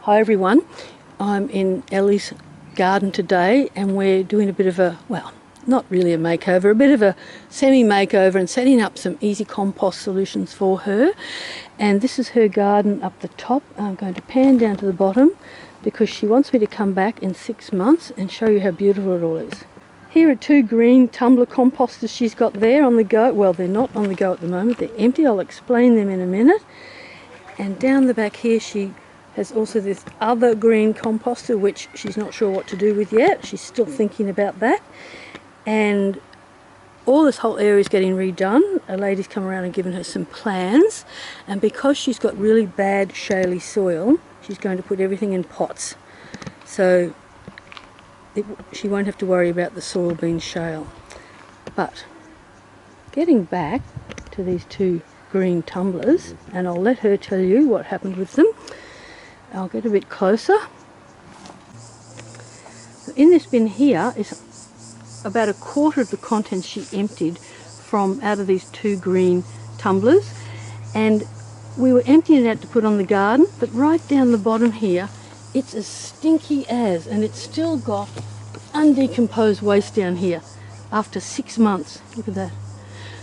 Hi everyone, I'm in Ellie's garden today and we're doing a bit of a, well, not really a makeover, a bit of a semi-makeover and setting up some easy compost solutions for her. And this is her garden up the top. I'm going to pan down to the bottom because she wants me to come back in 6 months and show you how beautiful it all is. Here are 2 green tumbler composters she's got there on the go. Well, they're not on the go at the moment, they're empty. I'll explain them in a minute. And down the back here she has also this other green composter which she's not sure what to do with yet. She's still thinking about that. And all this whole area is getting redone. A lady's come around and given her some plans, and because she's got really bad shaly soil, she's going to put everything in pots. So she won't have to worry about the soil being shale. But getting back to these 2 green tumblers, and I'll let her tell you what happened with them. I'll get a bit closer. In this bin here is about a quarter of the contents she emptied from out of these 2 green tumblers, and we were emptying it out to put on the garden, but right down the bottom here it's as stinky as, and it's still got undecomposed waste down here after 6 months. Look at that.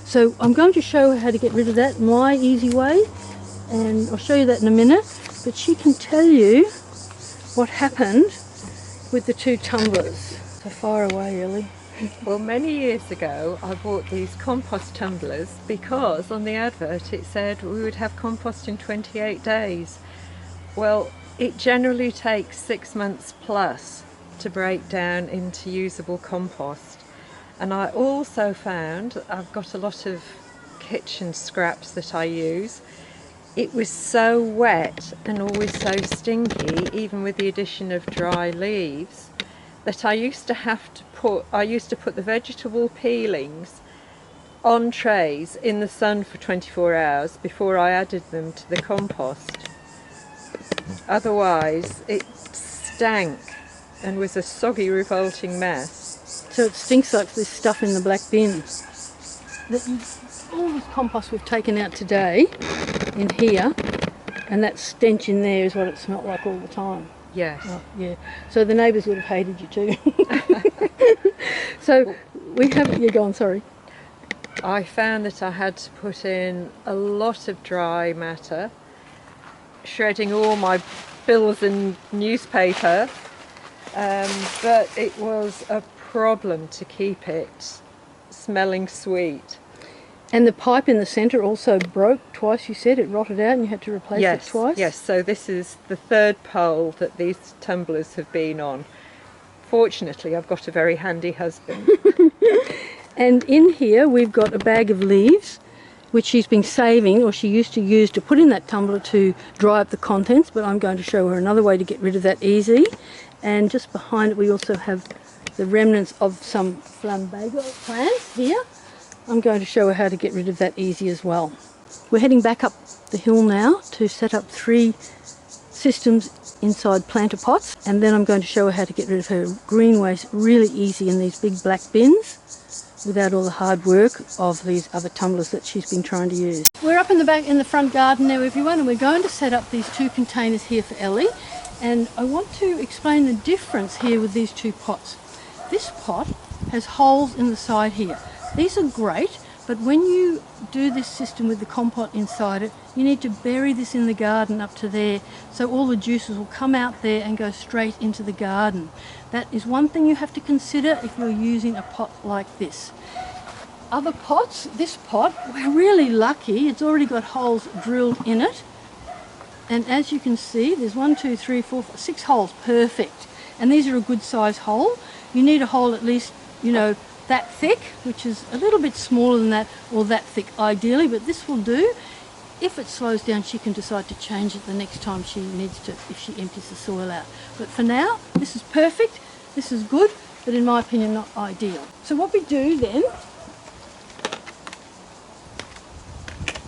So I'm going to show her how to get rid of that my easy way, and I'll show you that in a minute, but she can tell you what happened with the 2 tumblers. So far away, Ellie. Well, many years ago I bought these compost tumblers because on the advert it said we would have compost in 28 days. Well, it generally takes 6 months plus to break down into usable compost. And I also found, I've got a lot of kitchen scraps that I use. It was so wet and always so stinky, even with the addition of dry leaves, that I used to put the vegetable peelings on trays in the sun for 24 hours before I added them to the compost. Otherwise it stank and was a soggy, revolting mess. So it stinks like this stuff in the black bin. All this compost we've taken out today in here, and that stench in there is what it smelt like all the time. Yes. Oh, yeah. So the neighbours would have hated you too. So we have, yeah, go on, sorry. I found that I had to put in a lot of dry matter, shredding all my bills and newspaper, but it was a problem to keep it smelling sweet. And the pipe in the centre also broke twice, you said. It rotted out and you had to replace it twice? Yes, so this is the 3rd pole that these tumblers have been on. Fortunately, I've got a very handy husband. And in here we've got a bag of leaves which she's been saving, or she used to use to put in that tumbler to dry up the contents, but I'm going to show her another way to get rid of that easy. And just behind it we also have the remnants of some Plumbago plants here. I'm going to show her how to get rid of that easy as well. We're heading back up the hill now to set up 3 systems inside planter pots, and then I'm going to show her how to get rid of her green waste really easy in these big black bins without all the hard work of these other tumblers that she's been trying to use. We're up in the front garden now, everyone, and we're going to set up these 2 containers here for Ellie, and I want to explain the difference here with these 2 pots. This pot has holes in the side here. These are great, but when you do this system with the Compot inside it, you need to bury this in the garden up to there, so all the juices will come out there and go straight into the garden. That is one thing you have to consider if you're using a pot like this. Other pots, this pot, we're really lucky. It's already got holes drilled in it. And as you can see, there's 1, 2, 3, 4, 5, 6 holes, perfect. And these are a good size hole. You need a hole at least, you know, that thick, which is a little bit smaller than that, or that thick ideally, but this will do. If it slows down, she can decide to change it the next time she needs to, if she empties the soil out. But for now, this is perfect, this is good, but in my opinion, not ideal. So what we do then,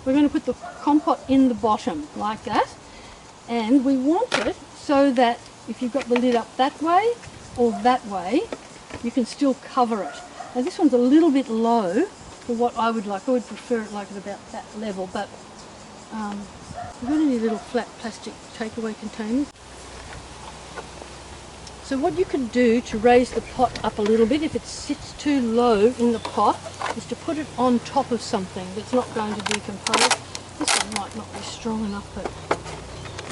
we're going to put the Compot in the bottom, like that, and we want it so that if you've got the lid up that way, or that way, you can still cover it. Now this one's a little bit low for what I would like. I would prefer it like at about that level, but we've got any little flat plastic takeaway containers. So what you can do to raise the pot up a little bit, if it sits too low in the pot, is to put it on top of something that's not going to decompose. This one might not be strong enough, but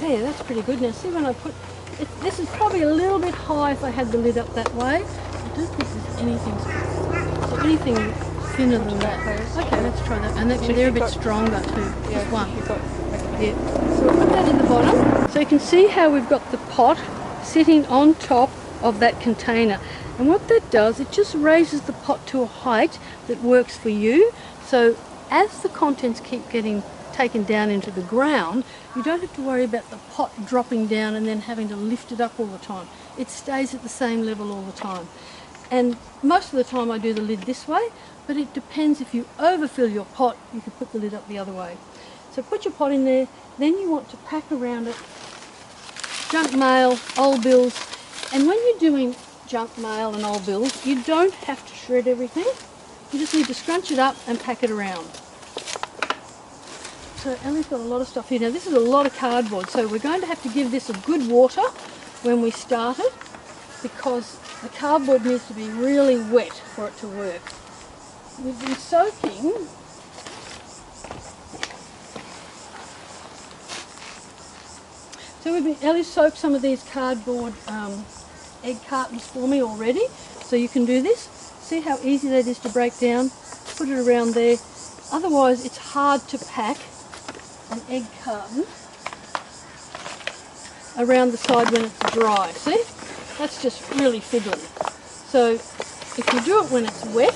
there, that's pretty good. Now see when I put it, this is probably a little bit high if I had the lid up that way. I don't think there's anything thinner than that. Okay, let's try that. And actually they're a bit stronger too. Yeah, Just one. Yeah. So we'll put that in the bottom. So you can see how we've got the pot sitting on top of that container. And what that does, it just raises the pot to a height that works for you. So as the contents keep getting taken down into the ground, you don't have to worry about the pot dropping down and then having to lift it up all the time. It stays at the same level all the time. And most of the time I do the lid this way, but it depends. If you overfill your pot, you can put the lid up the other way. So put your pot in there, then you want to pack around it junk mail, old bills, and when you're doing junk mail and old bills, you don't have to shred everything. You just need to scrunch it up and pack it around. So Ellie's got a lot of stuff here. Now this is a lot of cardboard, so we're going to have to give this a good water when we start it, because the cardboard needs to be really wet for it to work. We've been soaking Ellie soaked some of these cardboard egg cartons for me already, so you can do this. See how easy that is to break down, put it around there. Otherwise it's hard to pack an egg carton around the side when it's dry. See? That's just really fiddly. So if you do it when it's wet,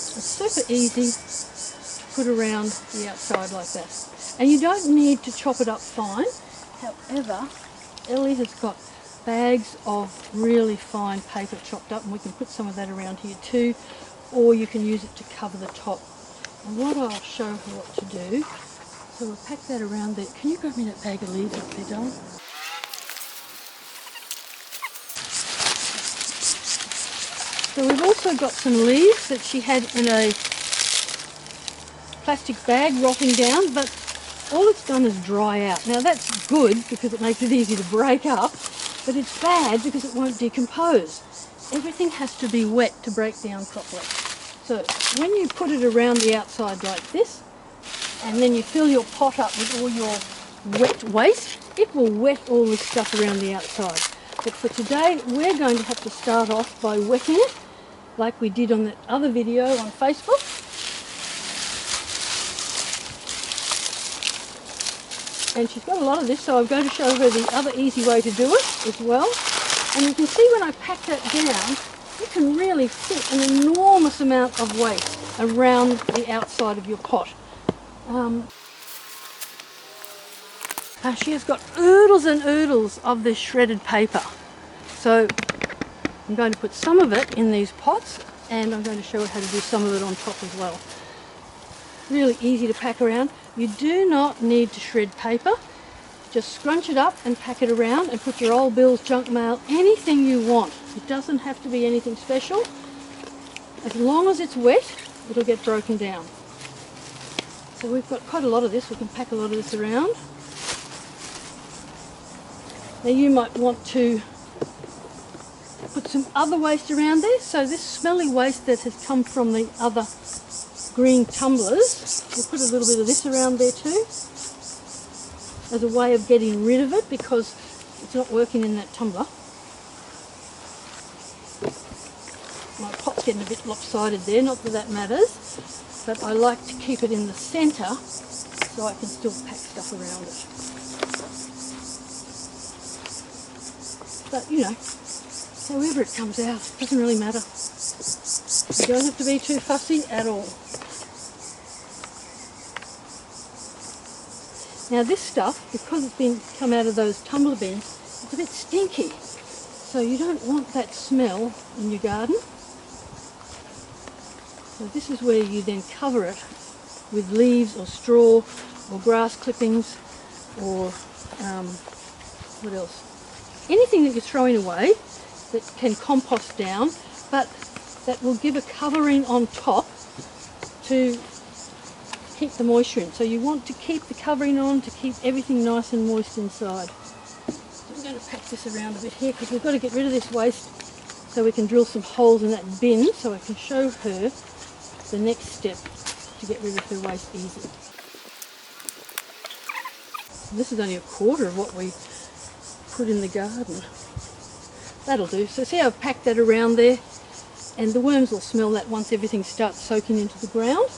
it's super easy to put around the outside like that. And you don't need to chop it up fine. However, Ellie has got bags of really fine paper chopped up, and we can put some of that around here too, or you can use it to cover the top. And what I'll show her what to do, so we'll pack that around there. Can you grab me that bag of leaves up there, darling? So we've also got some leaves that she had in a plastic bag rotting down, but all it's done is dry out. Now that's good because it makes it easy to break up, but it's bad because it won't decompose. Everything has to be wet to break down properly. So when you put it around the outside like this, and then you fill your pot up with all your wet waste, it will wet all this stuff around the outside. But for today, we're going to have to start off by wetting it, like we did on that other video on Facebook. And she's got a lot of this, so I'm going to show her the other easy way to do it as well. And you can see when I pack that down, you can really fit an enormous amount of waste around the outside of your pot. She has got oodles and oodles of this shredded paper. So I'm going to put some of it in these pots, and I'm going to show her how to do some of it on top as well. Really easy to pack around. You do not need to shred paper. Just scrunch it up and pack it around and put your old bills, junk mail, anything you want. It doesn't have to be anything special. As long as it's wet, it'll get broken down. So we've got quite a lot of this. We can pack a lot of this around. Now you might want to put some other waste around there. So this smelly waste that has come from the other green tumblers, we'll put a little bit of this around there too, as a way of getting rid of it because it's not working in that tumbler. My pot's getting a bit lopsided there, not that that matters, but I like to keep it in the centre so I can still pack stuff around it. But you know, however it comes out, it doesn't really matter. You don't have to be too fussy at all. Now this stuff, because it's come out of those tumbler bins, it's a bit stinky. So you don't want that smell in your garden. So this is where you then cover it with leaves or straw or grass clippings or what else? Anything that you're throwing away that can compost down, but that will give a covering on top to keep the moisture in. So you want to keep the covering on to keep everything nice and moist inside. So I'm going to pack this around a bit here because we've got to get rid of this waste so we can drill some holes in that bin so I can show her the next step to get rid of her waste easy. And this is only a quarter of what we put in the garden. That'll do. So see how I've packed that around there? And the worms will smell that once everything starts soaking into the ground.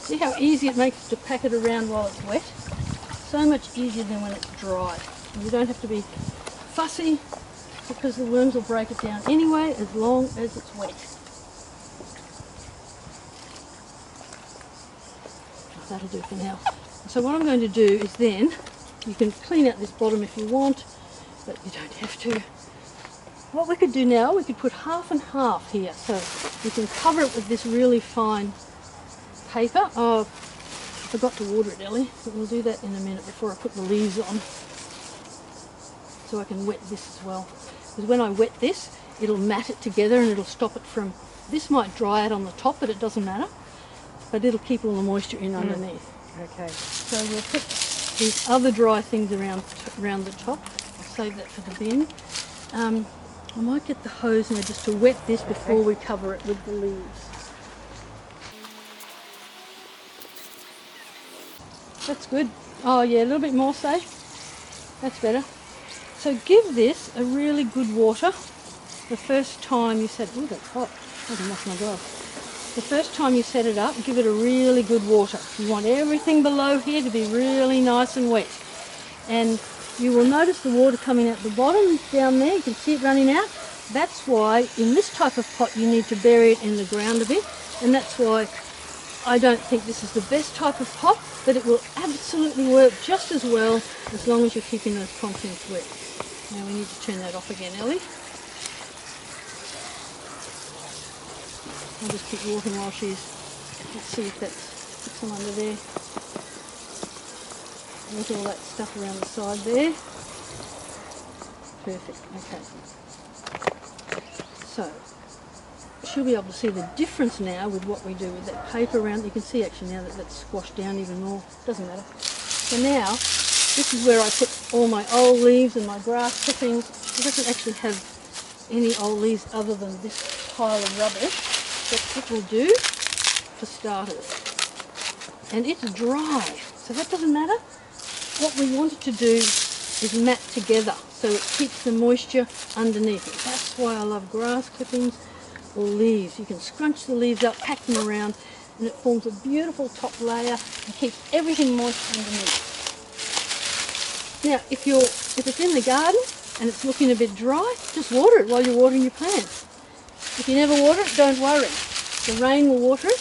See how easy it makes to pack it around while it's wet? So much easier than when it's dry. And you don't have to be fussy because the worms will break it down anyway as long as it's wet. That'll do for now. So what I'm going to do is then, you can clean out this bottom if you want, but you don't have to. What we could do now, we could put half and half here. So you can cover it with this really fine paper. Oh, I forgot to water it, Ellie, but we'll do that in a minute before I put the leaves on. So I can wet this as well. Because when I wet this, it'll mat it together and it'll stop it from, this might dry out on the top, but it doesn't matter. But it'll keep all the moisture in underneath. Okay. So we'll put these other dry things around the top. I'll save that for the bin. I might get the hose now just to wet this before we cover it with the leaves. That's good. Oh yeah, a little bit more, say. That's better. So give this a really good water the first time you set it. Ooh, that's hot. I can wash my gloves. The first time you set it up, give it a really good water. You want everything below here to be really nice and wet. And you will notice the water coming out the bottom down there. You can see it running out. That's why in this type of pot you need to bury it in the ground a bit. And that's why I don't think this is the best type of pot, but it will absolutely work just as well as long as you're keeping those contents wet. Now we need to turn that off again, Ellie. I'll just keep walking while she's, let's see if that's some under there. There's all that stuff around the side there. Perfect, okay. So, she'll be able to see the difference now with what we do with that paper around. You can see actually now that that's squashed down even more. Doesn't matter. So now, this is where I put all my old leaves and my grass clippings. She doesn't actually have any old leaves other than this pile of rubbish. That it will do for starters. And it's dry, so that doesn't matter. What we want it to do is mat together so it keeps the moisture underneath it. That's why I love grass clippings or leaves. You can scrunch the leaves up, pack them around, and it forms a beautiful top layer and keeps everything moist underneath. Now, if it's in the garden and it's looking a bit dry, just water it while you're watering your plants. If you never water it, don't worry. The rain will water it.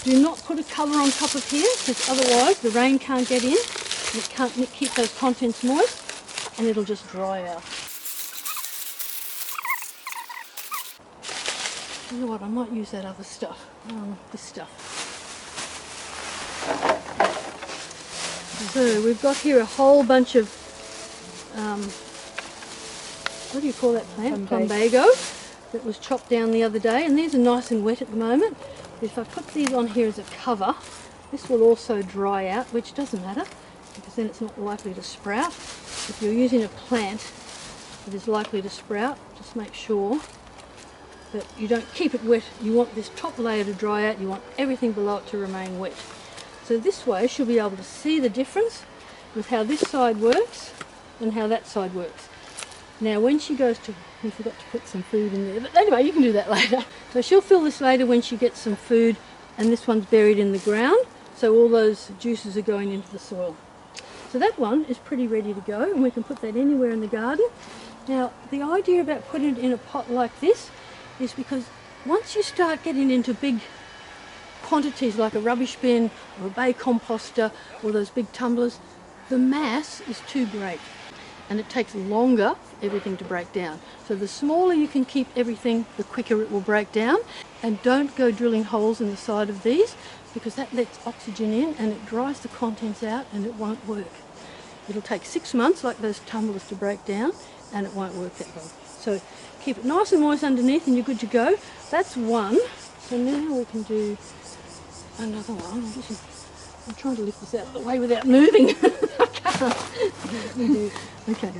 Do not put a cover on top of here because otherwise the rain can't get in. It can't keep those contents moist and it'll just dry out. You know what, I might use that other stuff. This stuff. So we've got here a whole bunch of, what do you call that plant? Plumbago. That was chopped down the other day, and these are nice and wet at the moment. If I put these on here as a cover, this will also dry out, which doesn't matter because then it's not likely to sprout. If you're using a plant that is likely to sprout, just make sure that you don't keep it wet. You want this top layer to dry out, you want everything below it to remain wet. So this way she'll be able to see the difference with how this side works and how that side works. Now when she goes to, we forgot to put some food in there, but anyway you can do that later. So she'll fill this later when she gets some food, and this one's buried in the ground, so all those juices are going into the soil. So that one is pretty ready to go, and we can put that anywhere in the garden. Now the idea about putting it in a pot like this is because once you start getting into big quantities like a rubbish bin or a bay composter or those big tumblers, the mass is too great. And it takes longer for everything to break down. So the smaller you can keep everything, the quicker it will break down. And don't go drilling holes in the side of these because that lets oxygen in and it dries the contents out and it won't work. It'll take 6 months like those tumblers to break down and it won't work that well. So keep it nice and moist underneath and you're good to go. That's one. So now we can do another one. I'm trying to lift this out of the way without moving. I can't. Okay.